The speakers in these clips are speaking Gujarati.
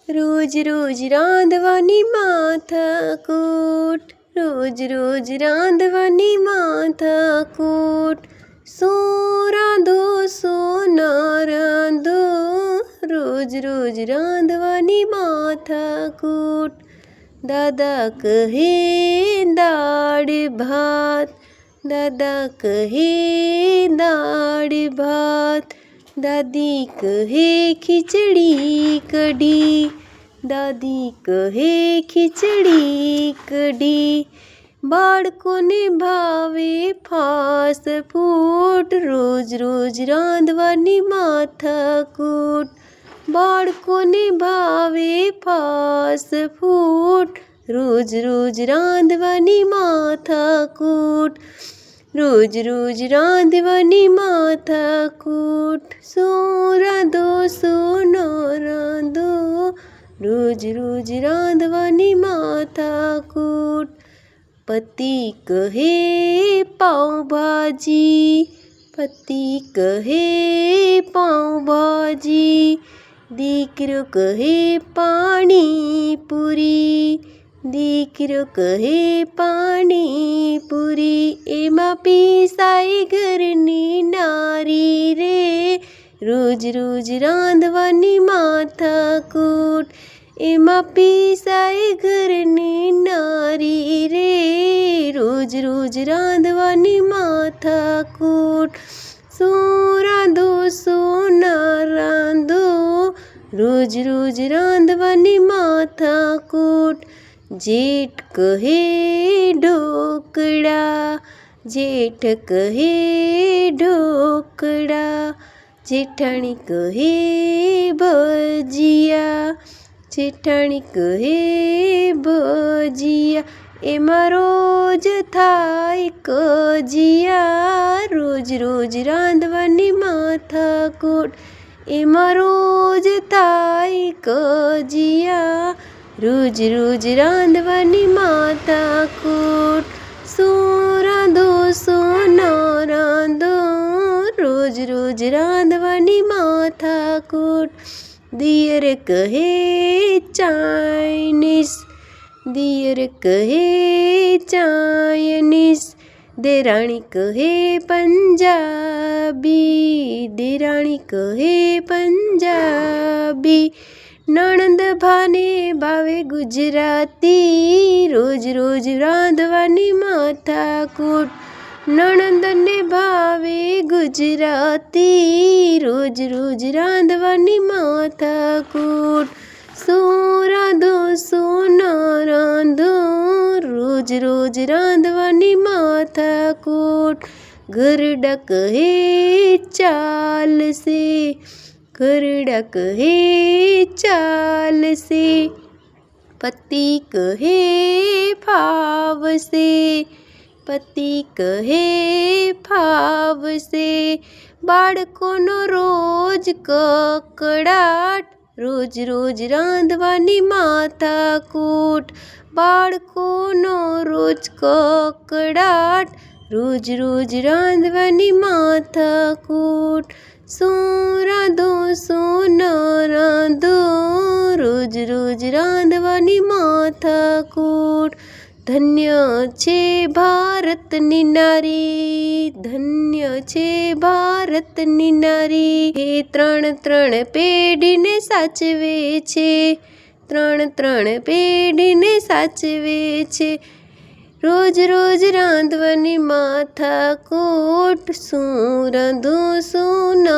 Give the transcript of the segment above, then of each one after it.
રોજ રોજ રાંધવાની માથાકૂટ, રોજ રોજ રાંધવાની માથાકૂટ. શું રાંધો શું ના રાંધો, રોજ રોજ રાંધવાની માથાકૂટ. દાદા કહે દાળ ભાત, દાદા કહે દાળ ભાત. દાદી કહે ખીચડી કઢી, દાદી કહે ખીચડી કઢી. બાળકોને ભાવે ફાસ્ટ ફૂડ, રોજ રોજ રાંધવાની માથાકૂટ. બાળકોને ભાવે ફાસ્ટ ફૂડ, રોજ રોજ રાંધવાની માથાકૂટ. રોજ રોજ રાંધવાની માથાકૂટ. શું રાંધો શું ન રાંધો, રોજ રોજ રાંધવાની માથાકૂટ. પતિ કહે પાઉંભાજી, પતિ કહે પાઉંભાજી. દીકરો કહે પાણીપુરી, દીકરો કહે પાણીપુરી. એમાં પીસાય ઘરની નારી રે, રોજ રોજ રાંધવાની માથાકૂટ. એમાં પીસાય ઘરની નારી રે, રોજ રોજ રાંધવાની માથાકૂટ. શું રાંધો શું ના રાંધો, રોજ રોજ રાંધવાની માથાકૂટ. જેઠ કહે ઢોકળા, જેઠ કહે ઢોકળા. જેઠાણી કહે ભજીયા, જેઠાણી કહે ભજીયા. એમાં રોજ થાય કજિયા, રોજ રોજ રાંધવાની માથાકૂટ. એમાં રોજ થાય કજિયા, રોજ રોજ રાંધવાની માથાકૂટ. શું રાંધો શું ન રાંધો, રોજ રોજ રાંધવાની માથાકૂટ. દિયર કહે ચાઇનીઝ, દિયર કહે ચાઇનીઝ. દેરાણી કહે પંજાબી, દેરાણી કહે પંજાબી. નણંદ ભાને ભાવે ગુજરાતી, રોજ રોજ રાંધવાની માથાકૂટ. નણંદને ભાવે ગુજરાતી, રોજ રોજ રાંધવાની માથાકૂટ. શું રાંધો શું ન રાંધો, રોજ રોજ રાંધવાની માથાકૂટ. ઘરડા કહે ચાલશે, ઘરડા કહે ચાલશે. પતિ કહે ફાવશે, પતિ કહે ફાવશે. બાળકોનો રોજ કકળાટ, રોજ રોજ રાંધવાની માથાકૂટ. બાળકોનો રોજ કકળાટ, રોજ રોજ રાંધવાની માથાકૂટ. શું રાંધો શું ન રાંધો, રોજ રોજ રાંધવાની માથાકૂટ. ધન્ય છે ભારતની નારી, ધન્ય છે ભારતની નારી. એ ત્રણ ત્રણ પેઢીને સાચવે છે, ત્રણ ત્રણ પેઢીને સાચવે છે. રોજ રોજ રાંધવાની માથાકૂટ. શું રાંધું શું ન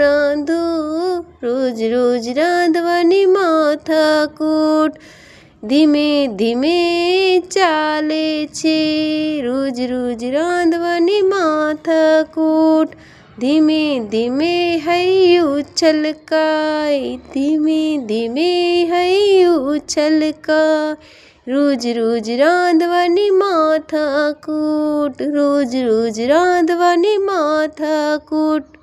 રાંધું, રોજ રોજ રાંધવાની માથાકૂટ. ધીમે ધીમે ચાલે છે, રોજ રોજ રાંધવાની માથાકૂટ. ધીમે ધીમે હૈયું છલકાય, ધીમે ધીમે હૈયું છલકાય. રોજ રોજ રાંધવાની માથાકૂટ, રોજ રોજ રાંધવાની માથાકૂટ.